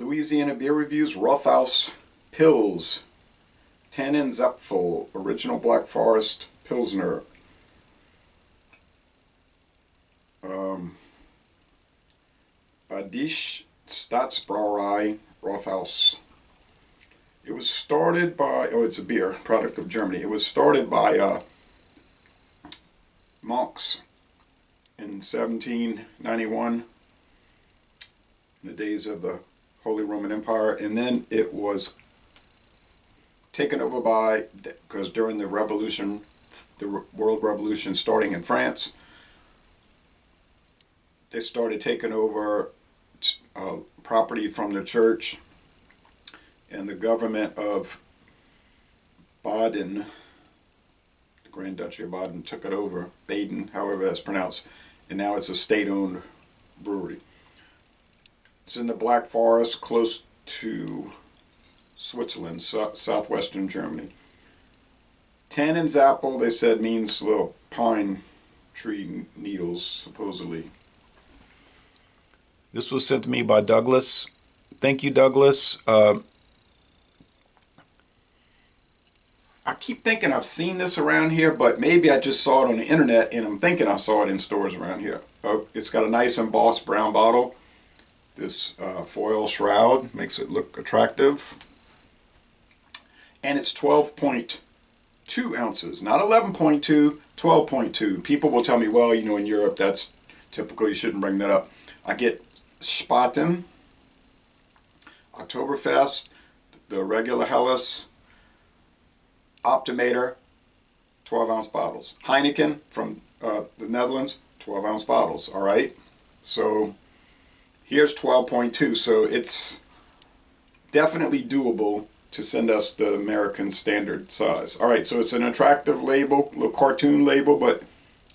Louisiana beer reviews. Rothaus Pils, Tannenzäpfle, original Black Forest Pilsner. Badische Staatsbrauerei Rothaus. It was started by, it's a beer, product of Germany. It was started by monks in 1791, in the days of the Holy Roman Empire, and then it was taken over by, because during the revolution, the World Revolution starting in France, they started taking over property from the church, and the government of Baden, the Grand Duchy of Baden, took it over, Baden, however that's pronounced, and now it's a state-owned brewery. It's in the Black Forest, close to Switzerland, southwestern Germany. Tannenzäpfle, they said, means little pine tree needles, supposedly. This was sent to me by Douglas. Thank you, Douglas. I keep thinking I've seen this around here, but maybe I just saw it on the internet, and I'm thinking I saw it in stores around here. It's got a nice embossed brown bottle. This foil shroud makes it look attractive. And it's 12.2 ounces, not 11.2, 12.2. People will tell me, well, you know, in Europe, that's typical, you shouldn't bring that up. I get Spaten, Oktoberfest, the regular Helles, Optimator, 12-ounce bottles. Heineken from the Netherlands, 12-ounce bottles, all right? So here's 12.2, so it's definitely doable to send us the American standard size. All right, so it's an attractive label, little cartoon label, but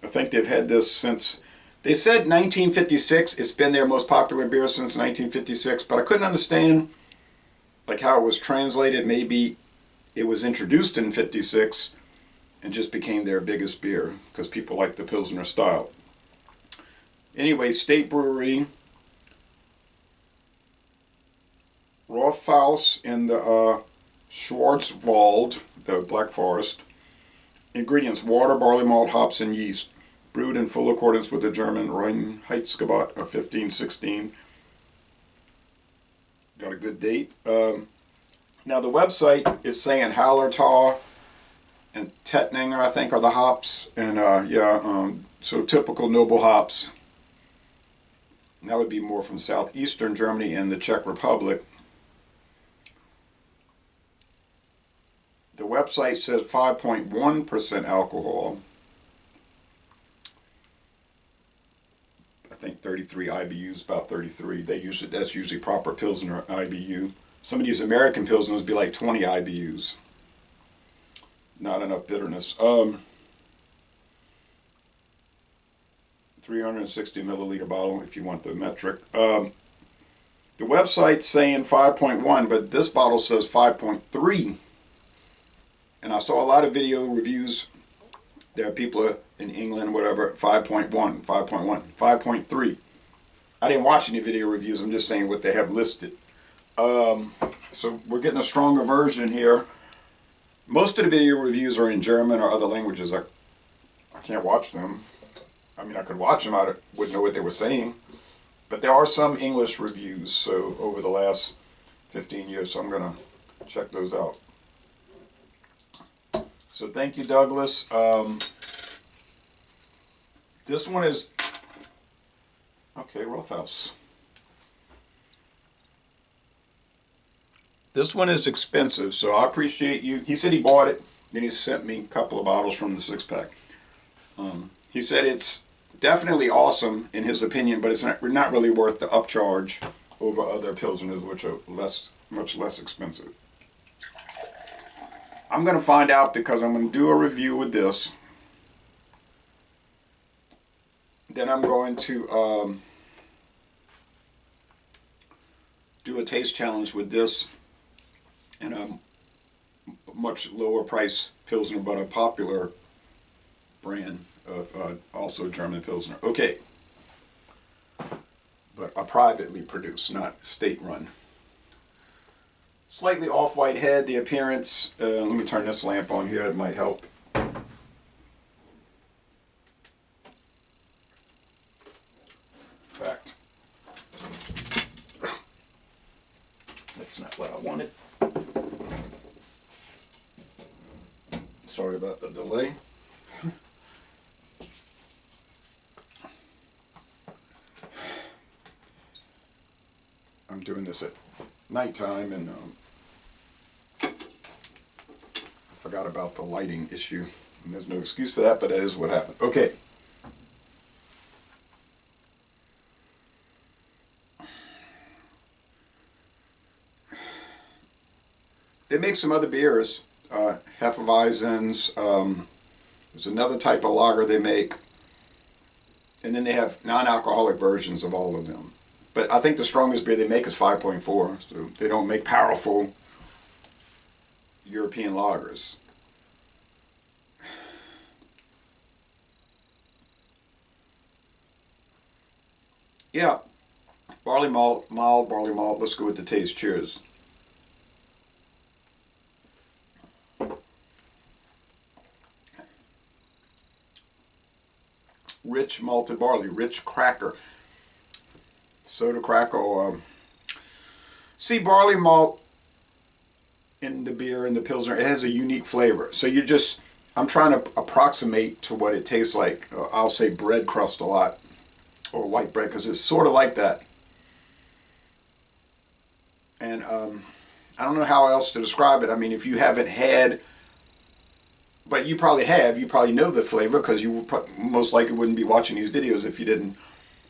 I think they've had this since, they said 1956. It's been their most popular beer since 1956, but I couldn't understand like how it was translated. Maybe it was introduced in 56 and just became their biggest beer because people like the Pilsner style. Anyway, state brewery, Rothaus in the Schwarzwald, the Black Forest. Ingredients: water, barley malt, hops, and yeast. Brewed in full accordance with the German Reinheitsgebot of 1516. Got a good date. Now the website is saying Hallertau and Tettnang, I think, are the hops. And so typical noble hops. And that would be more from southeastern Germany and the Czech Republic. The website says 5.1% alcohol. I think 33 IBUs, about 33. That's usually proper Pilsner IBU. Some of these American Pilsners be like 20 IBUs. Not enough bitterness. 360 milliliter bottle if you want the metric. The website's saying 5.1, but this bottle says 5.3. And I saw a lot of video reviews. There are people in England, whatever, 5.1, 5.1, 5.3. I didn't watch any video reviews. I'm just saying what they have listed. So we're getting a stronger version here. Most of the video reviews are in German or other languages. I can't watch them. I mean, I could watch them. I wouldn't know what they were saying. But there are some English reviews, so over the last 15 years, so I'm going to check those out. So thank you, Douglas. This one is, okay, Rothaus. This one is expensive, so I appreciate you. He said he bought it, then he sent me a couple of bottles from the 6-pack. He said it's definitely awesome in his opinion, but it's not really worth the upcharge over other Pilsners, which are much less expensive. I'm going to find out because I'm going to do a review with this. Then I'm going to do a taste challenge with this and a much lower price Pilsner, but a popular brand of also German Pilsner. Okay. But a privately produced, not state run. Slightly off-white head, the appearance. Let me turn this lamp on here, it might help. Fact. That's not what I wanted. Sorry about the delay. I'm doing this at nighttime and I forgot about the lighting issue. And there's no excuse for that, but that is what happened. Okay. They make some other beers, Hefeweizens. There's another type of lager they make. And then they have non-alcoholic versions of all of them. But I think the strongest beer they make is 5.4. So they don't make powerful European lagers. Yeah, barley malt, mild barley malt. Let's go with the taste. Cheers. Rich malted barley, rich cracker. Soda cracker or see, barley malt in the beer and the Pilsner, it has a unique flavor. So you just, I'm trying to approximate to what it tastes like. I'll say bread crust a lot, or white bread, because it's sort of like that. And I don't know how else to describe it. I mean, if you haven't had, but you probably have, you probably know the flavor, because you most likely wouldn't be watching these videos if you didn't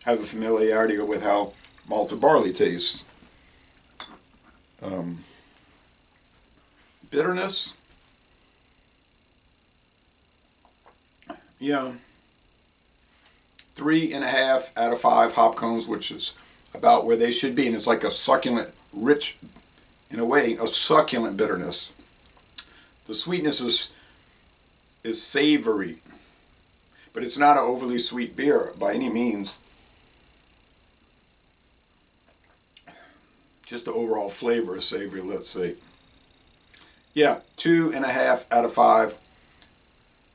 have a familiarity with how malted barley tastes. Bitterness, yeah, 3.5 out of 5 hop cones, which is about where they should be, and it's like a succulent, rich, in a way, a succulent bitterness. The sweetness is savory, but it's not an overly sweet beer by any means. Just the overall flavor is savory, let's say. Yeah, 2.5 out of 5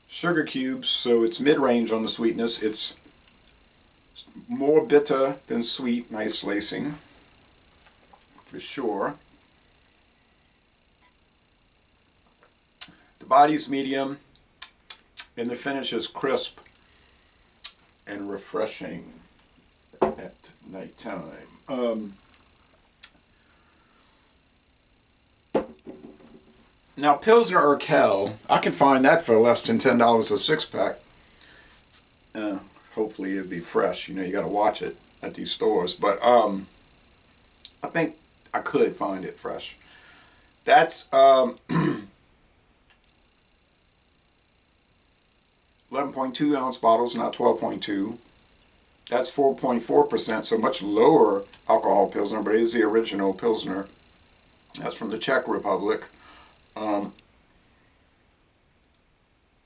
sugar cubes, so it's mid-range on the sweetness. It's more bitter than sweet, nice lacing, for sure. The body's medium, and the finish is crisp and refreshing at nighttime. Now, Pilsner Urquell, I can find that for less than $10 a 6-pack. Hopefully it'll be fresh. You know, you got to watch it at these stores. But I think I could find it fresh. That's 11.2 ounce bottles, not 12.2. That's 4.4%, so much lower alcohol Pilsner, but it is the original Pilsner. That's from the Czech Republic. I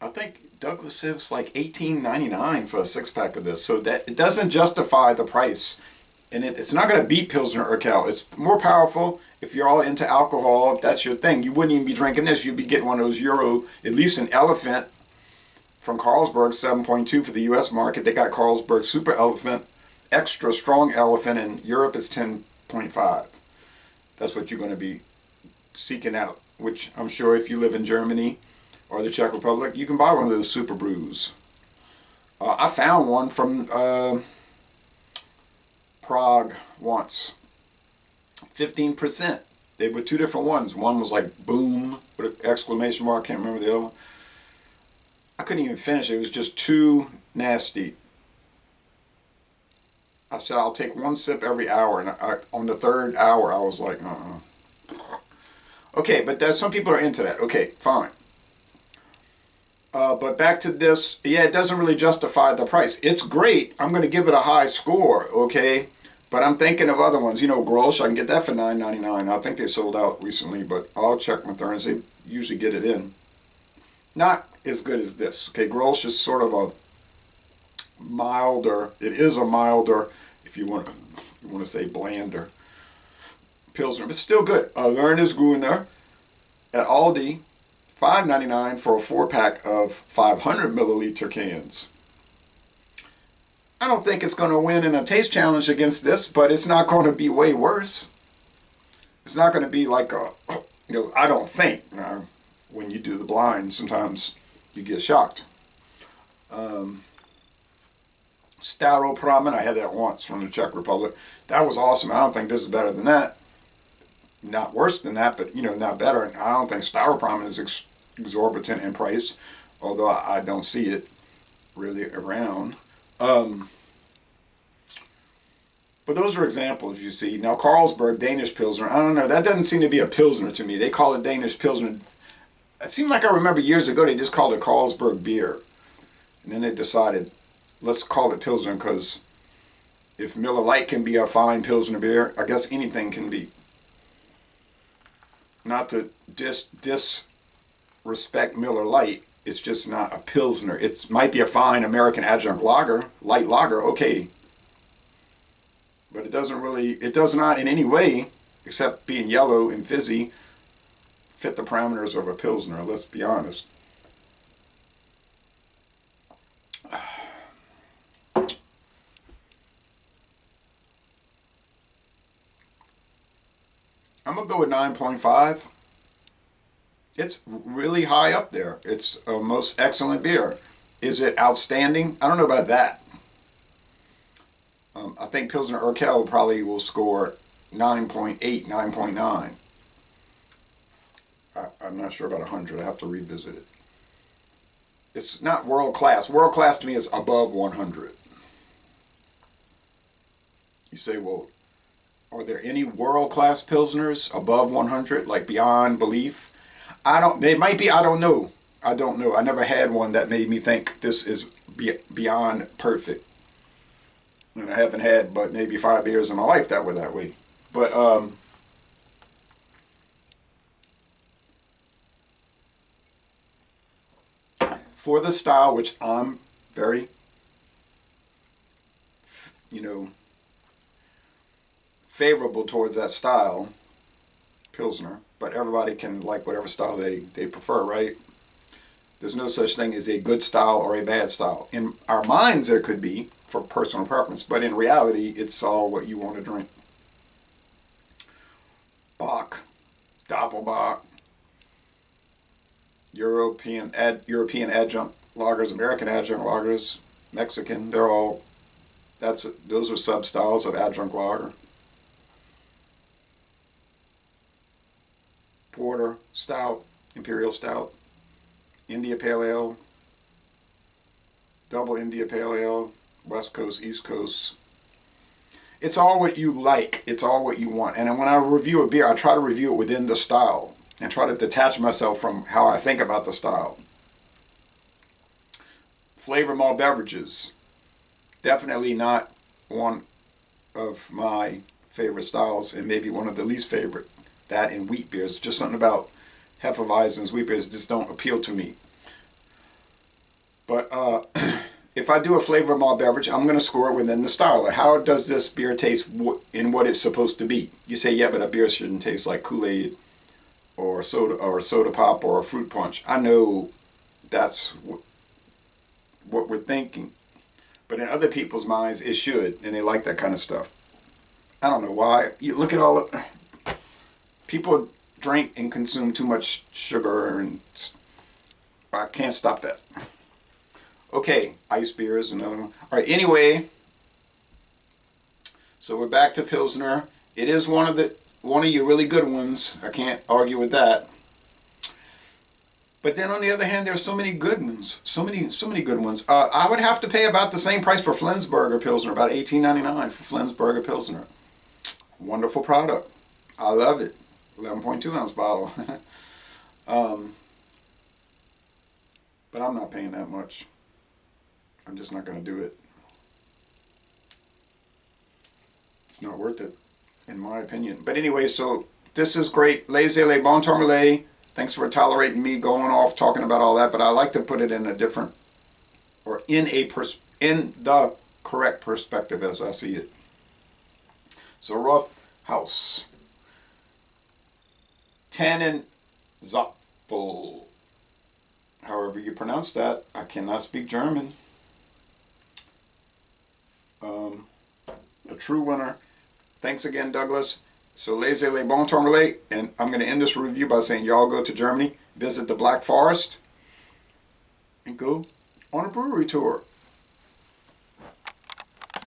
think Douglas says like $18.99 for a 6-pack of this, so that it doesn't justify the price, and it's not going to beat Pilsner Urquell. It's more powerful if you're all into alcohol. If that's your thing, you wouldn't even be drinking this. You'd be getting one of those Euro, at least an Elephant from Carlsberg, 7.2 for the U.S. market. They got Carlsberg Super Elephant, extra strong Elephant, and Europe is 10.5. That's what you're going to be seeking out, which I'm sure if you live in Germany or the Czech Republic, you can buy one of those super brews. I found one from Prague once. 15%. They were two different ones. One was like boom with an exclamation mark. Can't remember the other one. I couldn't even finish it. It was just too nasty. I said I'll take one sip every hour, and on the third hour I was like, Okay, but some people are into that. Okay, fine. But back to this, yeah, it doesn't really justify the price. It's great. I'm going to give it a high score, okay? But I'm thinking of other ones. You know, Grolsch, I can get that for $9.99. I think they sold out recently, but I'll check my Thurns. They usually get it in. Not as good as this. Okay, Grolsch is sort of a milder. It is a milder, if you want to say blander. Pilsner, but still good. A Lernesgrüner at Aldi, $5.99 for a 4-pack of 500 milliliter cans. I don't think it's going to win in a taste challenge against this, but it's not going to be way worse. It's not going to be like a, I don't think. When you do the blind, sometimes you get shocked. Staropramen, I had that once from the Czech Republic. That was awesome. I don't think this is better than that. Not worse than that, but not better. I don't think Staropramen is exorbitant in price, although I don't see it really around. But those are examples you see. Now Carlsberg Danish Pilsner, I don't know. That doesn't seem to be a Pilsner to me. They call it Danish Pilsner. It seemed like I remember years ago they just called it Carlsberg beer. And then they decided, let's call it Pilsner, because if Miller Lite can be a fine Pilsner beer, I guess anything can be. Not to disrespect Miller Lite, it's just not a Pilsner. It might be a fine American adjunct lager, light lager, okay. But it does not in any way, except being yellow and fizzy, fit the parameters of a Pilsner, let's be honest. I'm going to go with 9.5. It's really high up there. It's a most excellent beer. Is it outstanding? I don't know about that. I think Pilsner Urquell probably will score 9.8, 9.9. I'm not sure about 100. I have to revisit it. It's not world class. World class to me is above 100. You say, well, are there any world class Pilsners above 100, like beyond belief? They might be, I don't know. I never had one that made me think this is beyond perfect. And I haven't had but maybe 5 beers in my life that were that way. But for the style, which I'm very, favorable towards that style, Pilsner, but everybody can like whatever style they prefer, right? There's no such thing as a good style or a bad style. In our minds, there could be for personal preference, but in reality, it's all what you want to drink. Bock, Doppelbock, European adjunct lagers, American adjunct lagers, Mexican, those are sub-styles of adjunct lager. Porter, Stout, Imperial Stout, India Pale Ale, Double India Pale Ale, West Coast, East Coast. It's all what you like. It's all what you want. And when I review a beer, I try to review it within the style and try to detach myself from how I think about the style. Flavor malt beverages. Definitely not one of my favorite styles, and maybe one of the least favorite. That and wheat beers. Just something about Hefeweizen's wheat beers just don't appeal to me. But if I do a flavor malt beverage, I'm going to score it within the style. Like, how does this beer taste in what it's supposed to be? You say, yeah, but a beer shouldn't taste like Kool-Aid or soda pop or a fruit punch. I know that's what we're thinking. But in other people's minds, it should, and they like that kind of stuff. I don't know why. You look at all of... People drink and consume too much sugar, and I can't stop that. Okay, ice beer is another one. All right, anyway, so we're back to Pilsner. It is one of your really good ones. I can't argue with that. But then on the other hand, there's so many good ones. So many good ones. I would have to pay about the same price for Flensburger Pilsner, about $18.99 for Flensburger Pilsner. Wonderful product. I love it. 11.2 ounce bottle. But I'm not paying that much. I'm just not going to do it. It's not worth it, in my opinion. But anyway, so this is great. Laissez-les bon tourmalet. Thanks for tolerating me going off talking about all that. But I like to put it in a different, or in the correct perspective as I see it. So Rothaus. Tannenzäpfle. However you pronounce that. I cannot speak German. A true winner. Thanks again, Douglas. So laissez les bons temps relais. And I'm going to end this review by saying y'all go to Germany, visit the Black Forest, and go on a brewery tour.